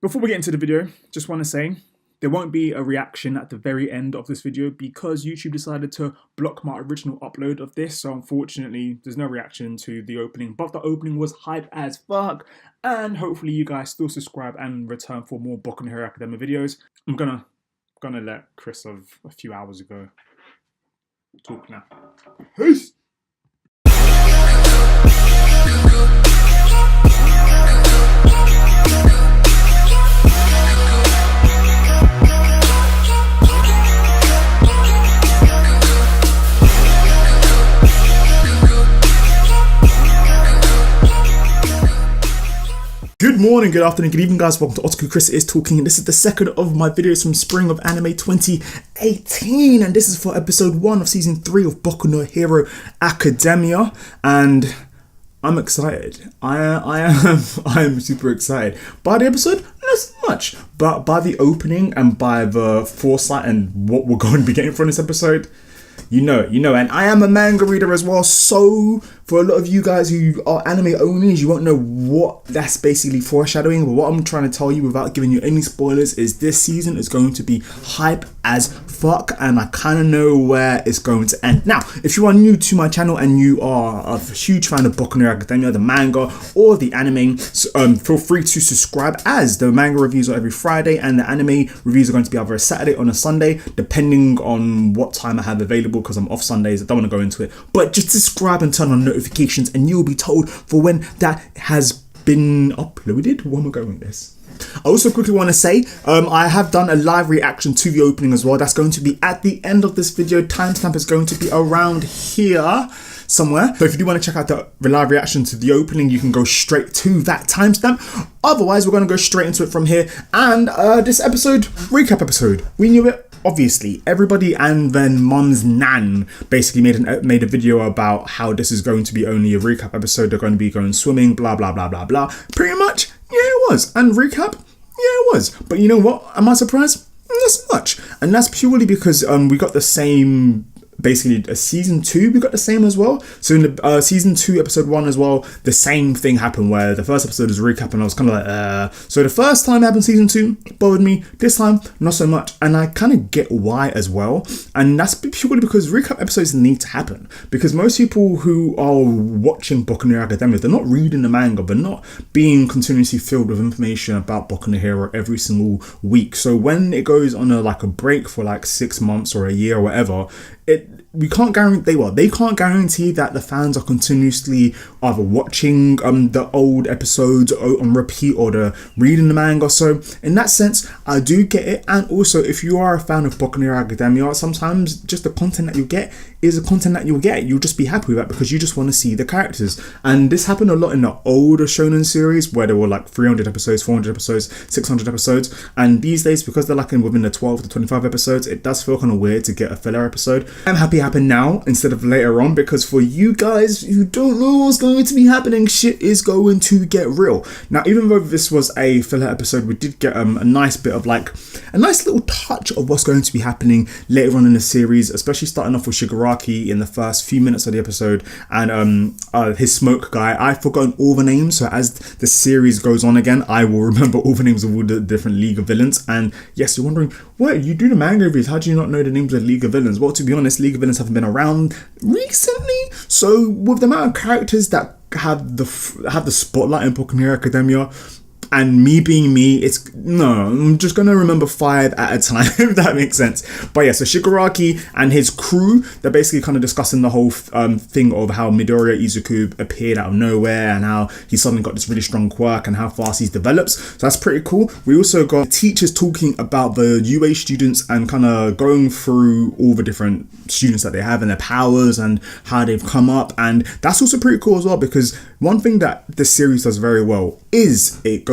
Before we get into the video, just want to say there won't be a reaction at the very end of this video because YouTube decided to block my original upload of this. So unfortunately, there's no reaction to the opening, but the opening was hype as fuck. And hopefully you guys still subscribe and return for more Boku no Hero Academia videos. I'm gonna let Chris of a few hours ago talk now. Peace! Good morning, good afternoon, good evening guys, welcome to Otaku Chris is Talking, and this is the second of my videos from spring of anime 2018, and this is for episode 1 of season 3 of Boku no Hero Academia, and I'm excited. I am super excited. By the episode, not so much, but by the opening and by the foresight and what we're going to be getting from this episode, you know, and I am a manga reader as well, so for a lot of you guys who are anime owners, you won't know what that's basically foreshadowing, but what I'm trying to tell you without giving you any spoilers is this season is going to be hype as fuck, and I kind of know where it's going to end. Now, if you are new to my channel and you are a huge fan of Boku no Hero Academia, the manga or the anime, feel free to subscribe, as the manga reviews are every Friday and the anime reviews are going to be either a Saturday or a Sunday, depending on what time I have available, because I'm off Sundays. I don't want to go into it, but just subscribe and turn on notifications and you'll be told for when that has been uploaded. Where am I going with this? I also quickly want to say I have done a live reaction to the opening as well. That's going to be at the end of this video. Timestamp is going to be around here somewhere, so if you do want to check out the live reaction to the opening, you can go straight to that timestamp. Otherwise, we're going to go straight into it from here. And this episode, recap episode, we knew it. Obviously, everybody and then Mum's Nan basically made a video about how this is going to be only a recap episode. They're going to be going swimming, blah, blah, blah, blah, blah. Pretty much, yeah, it was. And recap, yeah, it was. But you know what? Am I surprised? Not so much. And that's purely because we got the same, basically season 2 we got the same as well. So in the season 2 episode 1 as well, the same thing happened where the first episode was a recap and I was kind of like so the first time it happened season 2 it bothered me, this time not so much, and I kind of get why as well. And that's purely because recap episodes need to happen, because most people who are watching Boku no Hero Academia, they're not reading the manga, but not being continuously filled with information about Boku no Hero every single week. So when it goes on a break for like 6 months or a year or whatever, we can't guarantee, they can't guarantee that the fans are continuously either watching the old episodes on repeat or they're reading the manga. So in that sense, I do get it. And also, if you are a fan of Boku no Hero Academia, sometimes just the content that you get is the content that you'll get. You'll just be happy with that because you just want to see the characters. And this happened a lot in the older shonen series where there were like 300 episodes, 400 episodes, 600 episodes. And these days, because they're within the 12 to 25 episodes, it does feel kind of weird to get a filler episode. I'm happy it happened now instead of later on, because for you guys who don't know what's going to be happening, shit is going to get real. Now, even though this was a filler episode, we did get a nice bit of a nice little touch of what's going to be happening later on in the series, especially starting off with Shigaraki in the first few minutes of the episode and his smoke guy. I've forgotten all the names, so as the series goes on again, I will remember all the names of all the different League of Villains. And yes, you're wondering, what, you do the manga reviews, how do you not know the names of League of Villains? Well, to be honest, League of Villains haven't been around recently, so with the amount of characters that have the spotlight in Boku no Hero Academia, and me being me, I'm just gonna remember 5 at a time, if that makes sense. But yeah, so Shigaraki and his crew, they're basically kind of discussing the whole thing of how Midoriya Izuku appeared out of nowhere and how he suddenly got this really strong quirk and how fast he's developed. So that's pretty cool. We also got teachers talking about the UA students and kind of going through all the different students that they have and their powers and how they've come up, and that's also pretty cool as well, because one thing that this series does very well is it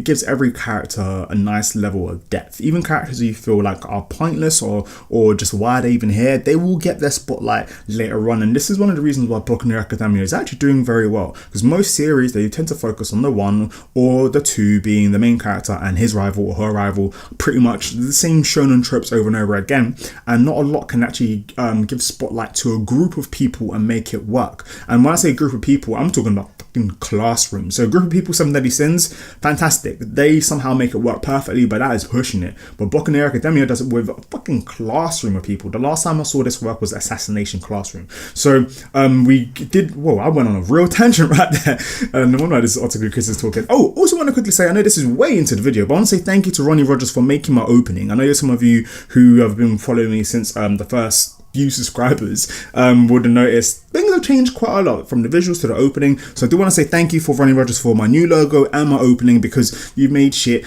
gives every character a nice level of depth. Even characters you feel like are pointless or just why are they even here, they will get their spotlight later on. And this is one of the reasons why Boku no Hero Academia is actually doing very well, because most series, they tend to focus on the one or the two being the main character and his rival or her rival, pretty much the same shonen tropes over and over again, and not a lot can actually give spotlight to a group of people and make it work. And when I say group of people, I'm talking about fucking classroom. So a group of people, 7 Deadly Sins, fantastic. They somehow make it work perfectly, but that is pushing it. But Boku no Hero Academia does it with a fucking classroom of people. The last time I saw this work was Assassination Classroom. So we did, whoa, I went on a real tangent right there. And no wonder this is Otaku Chris is talking. Oh, also want to quickly say, I know this is way into the video, but I want to say thank you to Ronnie Rogers for making my opening. I know some of you who have been following me since the first few subscribers would have noticed things have changed quite a lot from the visuals to the opening. So I do want to say thank you for Ronnie Rogers for my new logo and my opening, because you've made shit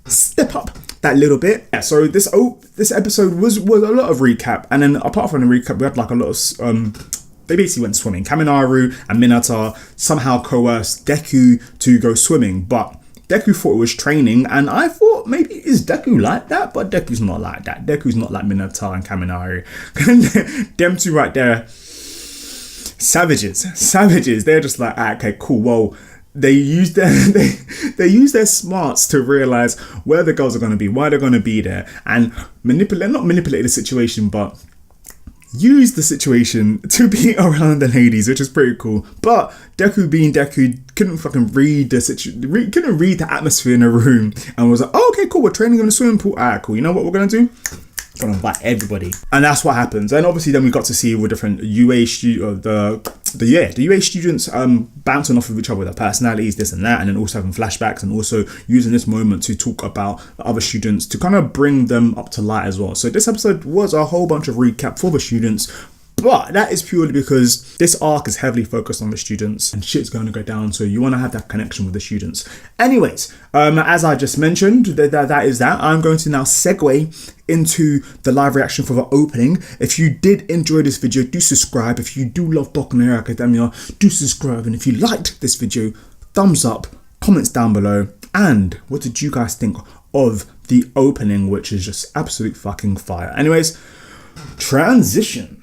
step up that little bit. Yeah, so this episode was a lot of recap, and then apart from the recap, we had like a lot of they basically went swimming. Kaminaru and Minata somehow coerced Deku to go swimming, but Deku thought it was training, and I thought maybe is Deku like that, but Deku's not like that. Deku's not like Minata and Kaminaru. Them two right there, savages. They're just like, okay, cool. Well, they use their smarts to realize where the girls are going to be, why they're going to be there, and not manipulate the situation, but use the situation to be around the ladies, which is pretty cool. But Deku being Deku couldn't fucking read the situation, couldn't read the atmosphere in the room, and was like, oh, okay, cool, we're training in the swimming pool. Alright, cool. You know what we're gonna do? We're gonna invite everybody, and that's what happens. And obviously, then we got to see with different UA the UA students bouncing off of each other with their personalities, this and that, and then also having flashbacks, and also using this moment to talk about the other students to kind of bring them up to light as well. So this episode was a whole bunch of recap for the students, but that is purely because this arc is heavily focused on the students and shit's going to go down, so you want to have that connection with the students. Anyways, as I just mentioned, that is that. I'm going to now segue into the live reaction for the opening. If you did enjoy this video, do subscribe. If you do love Boku no Hero Academia, do subscribe. And if you liked this video, thumbs up, comments down below. And what did you guys think of the opening, which is just absolute fucking fire? Anyways, transition.